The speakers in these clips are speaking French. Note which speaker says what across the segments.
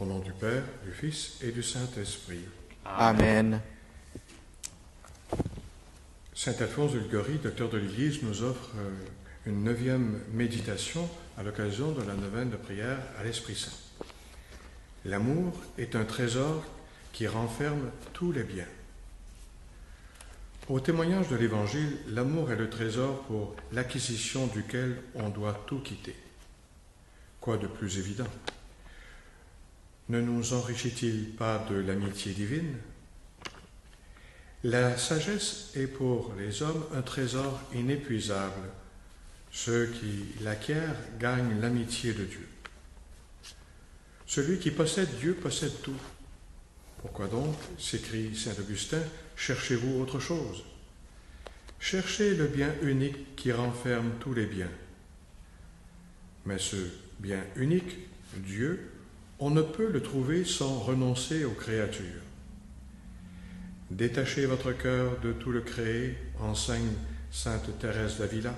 Speaker 1: Au nom du Père, du Fils et du Saint-Esprit.
Speaker 2: Amen.
Speaker 1: Saint Alphonse de Liguori, docteur de l'Église, nous offre une 9e méditation à l'occasion de la neuvaine de prière à l'Esprit Saint. L'amour est un trésor qui renferme tous les biens. Au témoignage de l'Évangile, l'amour est le trésor pour l'acquisition duquel on doit tout quitter. Quoi de plus évident? Ne nous enrichit-il pas de l'amitié divine? La sagesse est pour les hommes un trésor inépuisable. Ceux qui l'acquièrent gagnent l'amitié de Dieu. Celui qui possède Dieu possède tout. Pourquoi donc, s'écrie saint Augustin, cherchez-vous autre chose? Cherchez le bien unique qui renferme tous les biens. Mais ce bien unique, Dieu, on ne peut le trouver sans renoncer aux créatures. Détachez votre cœur de tout le créé, enseigne sainte Thérèse d'Avila,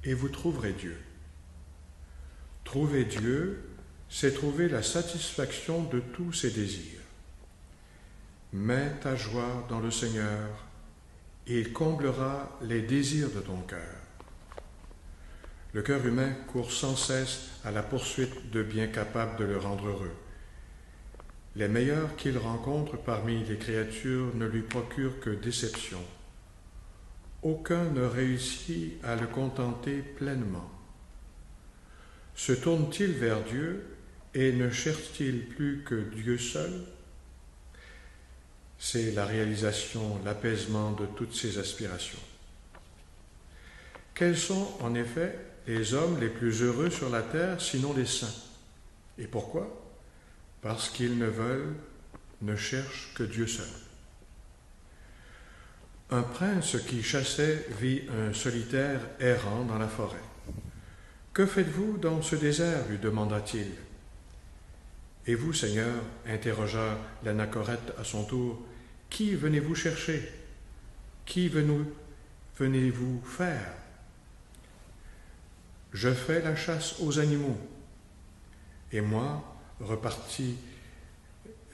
Speaker 1: et vous trouverez Dieu. Trouver Dieu, c'est trouver la satisfaction de tous ses désirs. Mets ta joie dans le Seigneur, et il comblera les désirs de ton cœur. Le cœur humain court sans cesse à la poursuite de biens capables de le rendre heureux. Les meilleurs qu'il rencontre parmi les créatures ne lui procurent que déception. Aucun ne réussit à le contenter pleinement. Se tourne-t-il vers Dieu et ne cherche-t-il plus que Dieu seul? C'est la réalisation, l'apaisement de toutes ses aspirations. Quels sont, en effet, les hommes les plus heureux sur la terre, sinon les saints? Et pourquoi? Parce qu'ils ne cherchent que Dieu seul. Un prince qui chassait vit un solitaire errant dans la forêt. « Que faites-vous dans ce désert ?» lui demanda-t-il. « Et vous, Seigneur ?» interrogea l'anachorète à son tour. « Qui venez-vous chercher? Qui venez-vous faire ?»« Je fais la chasse aux animaux. Et moi, repartit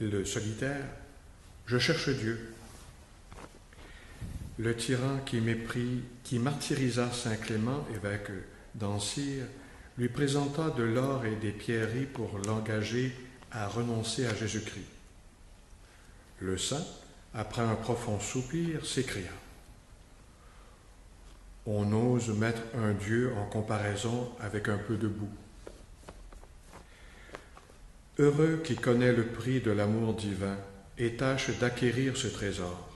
Speaker 1: le solitaire, je cherche Dieu. » Le tyran qui martyrisa saint Clément, évêque d'Ancyre, lui présenta de l'or et des pierreries pour l'engager à renoncer à Jésus-Christ. Le saint, après un profond soupir, s'écria: « On ose mettre un Dieu en comparaison avec un peu de boue. » Heureux qui connaît le prix de l'amour divin et tâche d'acquérir ce trésor.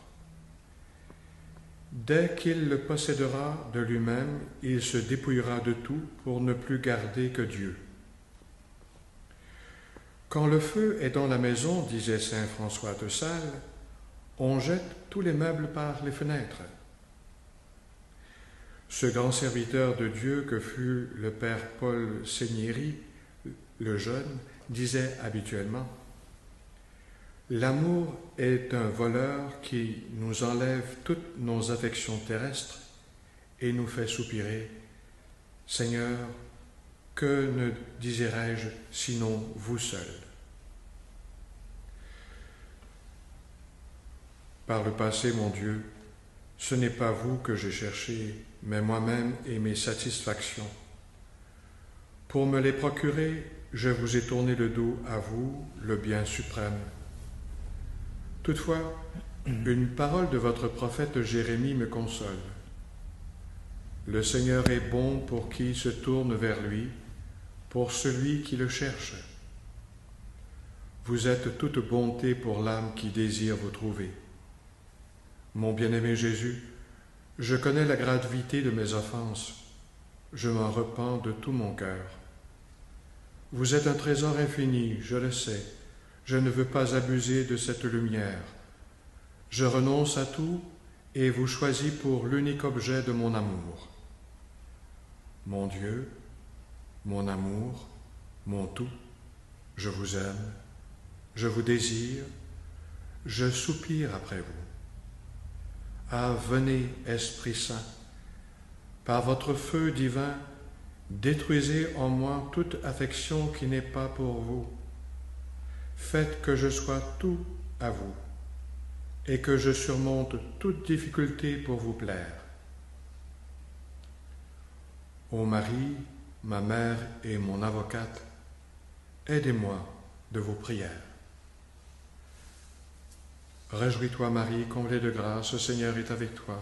Speaker 1: Dès qu'il le possédera de lui-même, il se dépouillera de tout pour ne plus garder que Dieu. Quand le feu est dans la maison, disait saint François de Sales, on jette tous les meubles par les fenêtres. Ce grand serviteur de Dieu que fut le père Paul Seignéry, le jeune, disait habituellement: « L'amour est un voleur qui nous enlève toutes nos affections terrestres et nous fait soupirer. Seigneur, que ne désirais-je sinon vous seul ?» Par le passé, mon Dieu, ce n'est pas vous que j'ai cherché, mais moi-même et mes satisfactions. Pour me les procurer, je vous ai tourné le dos à vous, le bien suprême. Toutefois, une parole de votre prophète Jérémie me console. Le Seigneur est bon pour qui se tourne vers lui, pour celui qui le cherche. Vous êtes toute bonté pour l'âme qui désire vous trouver. Mon bien-aimé Jésus, je connais la gravité de mes offenses. Je m'en repens de tout mon cœur. Vous êtes un trésor infini, je le sais. Je ne veux pas abuser de cette lumière. Je renonce à tout et vous choisis pour l'unique objet de mon amour. Mon Dieu, mon amour, mon tout, je vous aime, je vous désire, je soupire après vous. Ah, venez, Esprit Saint, par votre feu divin, détruisez en moi toute affection qui n'est pas pour vous. faites que je sois tout à vous, et que je surmonte toute difficulté pour vous plaire. Ô Marie, ma mère et mon avocate, aidez-moi de vos prières. Réjouis-toi Marie, comblée de grâce, le Seigneur est avec toi.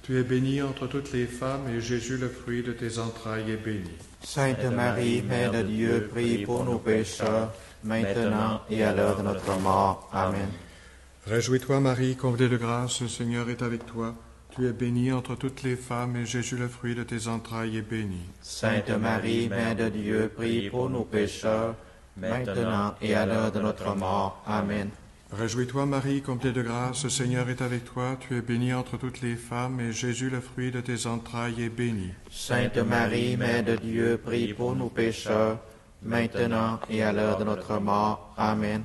Speaker 1: Tu es bénie entre toutes les femmes, et Jésus, le fruit de tes entrailles, est béni.
Speaker 2: Sainte Marie, Mère de Dieu, prie pour nous pécheurs, maintenant et à l'heure de notre mort. Amen.
Speaker 1: Réjouis-toi Marie, comblée de grâce, le Seigneur est avec toi. Tu es bénie entre toutes les femmes, et Jésus, le fruit de tes entrailles, est béni.
Speaker 2: Sainte Marie, Mère de Dieu, prie pour nous pécheurs, maintenant et à l'heure de notre mort. Amen.
Speaker 1: Réjouis-toi Marie, comblée de grâce, le Seigneur est avec toi. Tu es bénie entre toutes les femmes, et Jésus, le fruit de tes entrailles, est béni.
Speaker 2: Sainte Marie, Mère de Dieu, prie pour nous pécheurs, maintenant et à l'heure de notre mort. Amen.